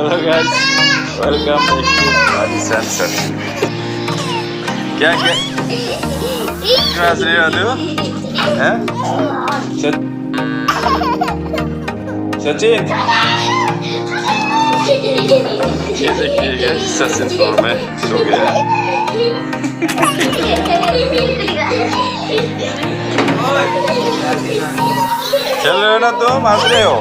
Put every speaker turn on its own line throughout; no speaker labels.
Hello guys, welcome back to sun Sachin. क्या क्या क्यों हंस रहे हो तू? हैं? सचिन ये देखिए सचिन फ्लोर में सो गया है। चल रहे हो ना तुम, हंस रहे हो?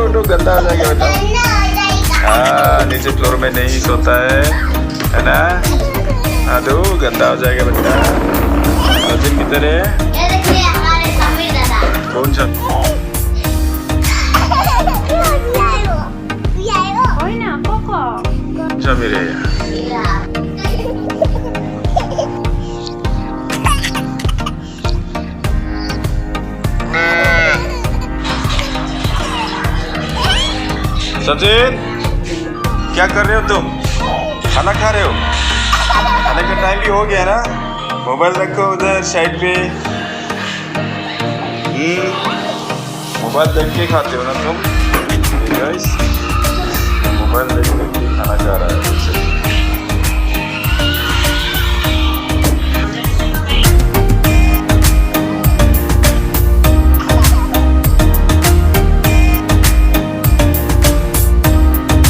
उठो गंदा हो जाएगा बेटा। हाँ, नीचे फ्लोर में नहीं सोता है ना? हाँ दो गंदा हो जाएगा बेटा। सचिन किधर है? कौन सा? कौन सा मेरे? सचिन क्या कर रहे हो तुम? खाना खा रहे हो? खाने का टाइम भी हो गया ना? मोबाइल रखो उधर साइड पे। मोबाइल देख के खाते हो ना तुम? गाइस मोबाइल देख के खाना खा रहा है।